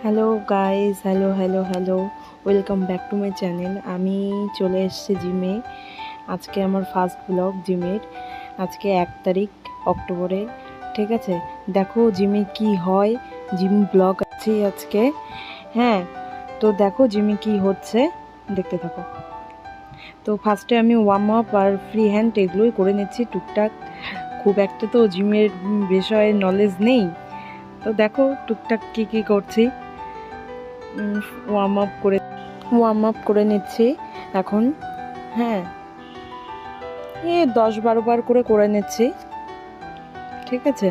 Hello guys, hello hello hello, welcome back to my channel. আমি চলে এসেছি জিমে। আজকে আমার ফার্স্ট ব্লগ জিমের। আজকে 1 তারিখ অক্টোবরে, ঠিক আছে। দেখো জিমে কি হয়, জিম ব্লগ আছে আজকে। হ্যাঁ, তো দেখো জিমে কি হচ্ছে, দেখতে থাকো। তো ফার্স্টে আমি ওয়ার্ম আপ আর ফ্রি হ্যান্ড এগুলোই করে নিচ্ছি টুকটাক। খুব একটা তো জিমের বিষয়ে নলেজ নেই, তো দেখো টুকটাক কি করছি। ওয়ার্ম আপ করে নিচ্ছি এখন। হ্যাঁ, 10-12 বার করে নিচ্ছি, ঠিক আছে।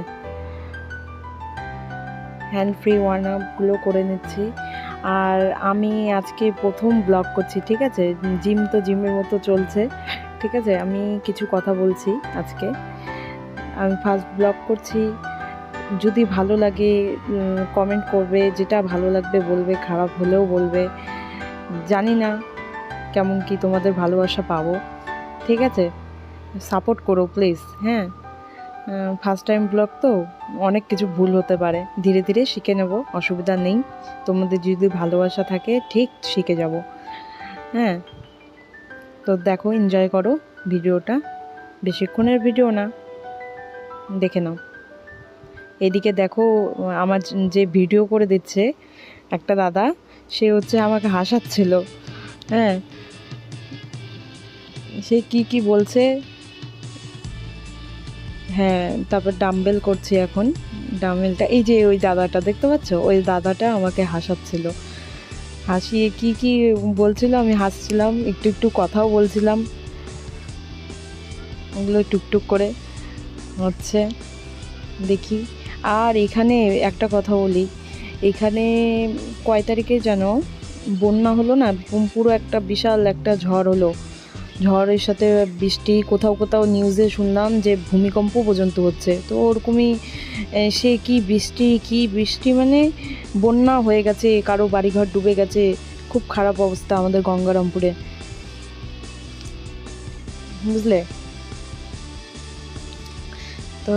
হ্যান্ড ফ্রি ওয়ার্ম আপগুলো করে নিচ্ছি। আর আমি আজকে প্রথম ব্লগ করছি, ঠিক আছে। জিম তো জিমের মতো চলছে, ঠিক আছে। আমি কিছু কথা বলছি আজকে। আমি ফার্স্ট ব্লগ করছি। যদি ভালো লাগে কমেন্ট করবে, যেটা ভালো লাগবে বলবে, খারাপ হলেও বলবে। জানি না কেমন কি তোমাদের ভালোবাসা পাবো, ঠিক আছে। সাপোর্ট করো প্লিজ। হ্যাঁ, ফার্স্ট টাইম ব্লগ তো অনেক কিছু ভুল হতে পারে, ধীরে ধীরে শিখে নেব, অসুবিধা নেই। তোমাদের যদি ভালোবাসা থাকে ঠিক শিখে যাব। হ্যাঁ, তো দেখো, এনজয় করো ভিডিওটা, বেশিক্ষণের ভিডিও না, দেখে নাও। এদিকে দেখো, আমার যে ভিডিও করে দিচ্ছে একটা দাদা, সে হচ্ছে আমাকে হাসাচ্ছিল। হ্যাঁ, সে কি বলছে। হ্যাঁ, তারপর ডাম্বেল করছি এখন। ডাম্বেলটা এই যে ওই দাদাটা দেখতে পাচ্ছ, ওই দাদাটা আমাকে হাসাচ্ছিল। হাসিয়ে কি বলছিল, আমি হাসছিলাম, একটু একটু কথাও বলছিলাম। ওগুলো টুকটুক করে হচ্ছে, দেখি। আর এখানে একটা কথা বলি, এখানে কয় তারিখে যেন বন্যা হলো না, পুরো একটা বিশাল একটা ঝড় হলো। ঝড়ের সাথে বৃষ্টি, কোথাও কোথাও নিউজে শুনলাম যে ভূমিকম্প পর্যন্ত হচ্ছে। তো ওরকমই সে কি বৃষ্টি মানে বন্যা হয়ে গেছে, কারো বাড়িঘর ডুবে গেছে। খুব খারাপ অবস্থা আমাদের গঙ্গারামপুরে, বুঝলে। তো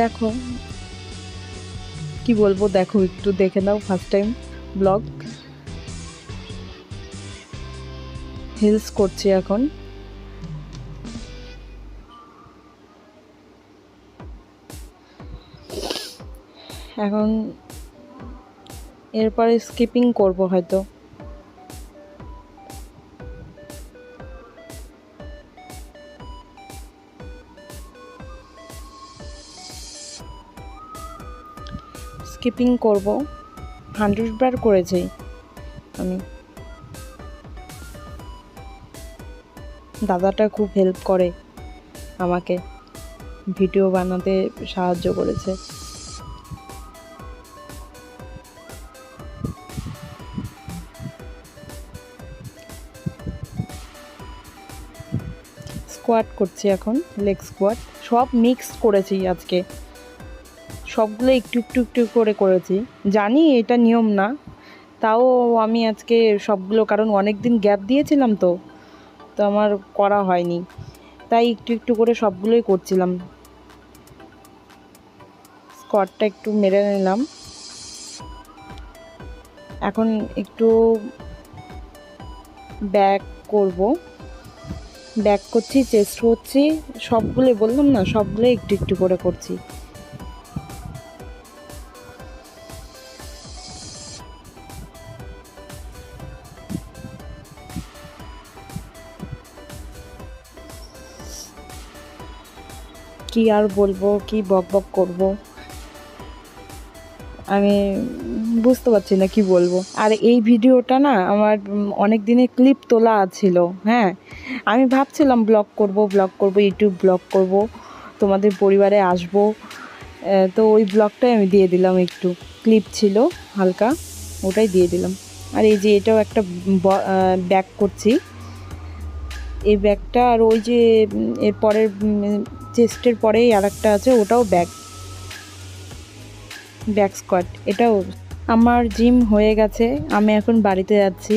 দেখো কি বলবো, দেখো একটু দেখে নাও ফার্স্ট টাইম ব্লগ। হিলস করছি এখন। এখন এরপরে স্কিপিং করব হয়তো। স্কিপিং করব, 100 বার করেছি আমি। দাদাটা খুব হেল্প করে আমাকে, ভিডিও বানাতে সাহায্য করেছে। স্কোয়াট করছি এখন, লেগ স্কোয়াট। সব মিক্স করেছি আজকে, সবগুলো একটু একটু একটু করে করেছি। জানি এটা নিয়ম না, তাও আমি আজকে সবগুলো, কারণ অনেক দিন গ্যাপ দিয়েছিলাম তো তো আমার করা হয়নি, তাই একটু একটু করে সবগুলোই করছিলাম। স্কোয়াটটা একটু মেরে নিলাম। এখন একটু ব্যাক করব, ব্যাক করছি, চেস্ট করছি। সবগুলো বললাম না, সবগুলো একটু একটু করে করছি। কি আর বলবো, কি বক বক করবো, আমি বুঝতে পারছি না কি বলবো। আর এই ভিডিওটা না আমার অনেক দিনের ক্লিপ তোলা ছিল। হ্যাঁ, আমি ভাবছিলাম ব্লগ করব, ইউটিউব ব্লগ করব, তোমাদের পরিবারে আসব। তো ওই ব্লগটাই আমি দিয়ে দিলাম, একটু ক্লিপ ছিল হালকা, ওটাই দিয়ে দিলাম। আর এই যে এটাও একটা ব্যাক করছি, এই ব্যাগটা। আর ওই যে এর পরের চেস্টের পরেই আর একটা আছে, ওটাও ব্যাক স্কোয়াট, এটাও। আমার জিম হয়ে গেছে, আমি এখন বাড়িতে যাচ্ছি।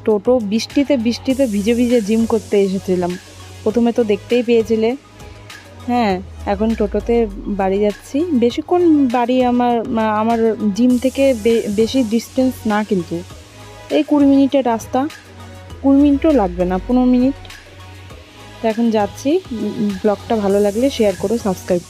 টোটো বৃষ্টিতে ভিজে ভিজে জিম করতে এসেছিলাম, প্রথমে তো দেখতেই পেয়েছিলে। হ্যাঁ, এখন টোটোতে বাড়ি যাচ্ছি। বেশিক্ষণ বাড়ি আমার জিম থেকে বেশি ডিস্টেন্স না, কিন্তু এই 20 মিনিটের রাস্তা, 20 মিনিটও লাগবে না, 15 মিনিট। তো এখন যাচ্ছি। ব্লগটা ভালো লাগলে শেয়ার করো, সাবস্ক্রাইব করো।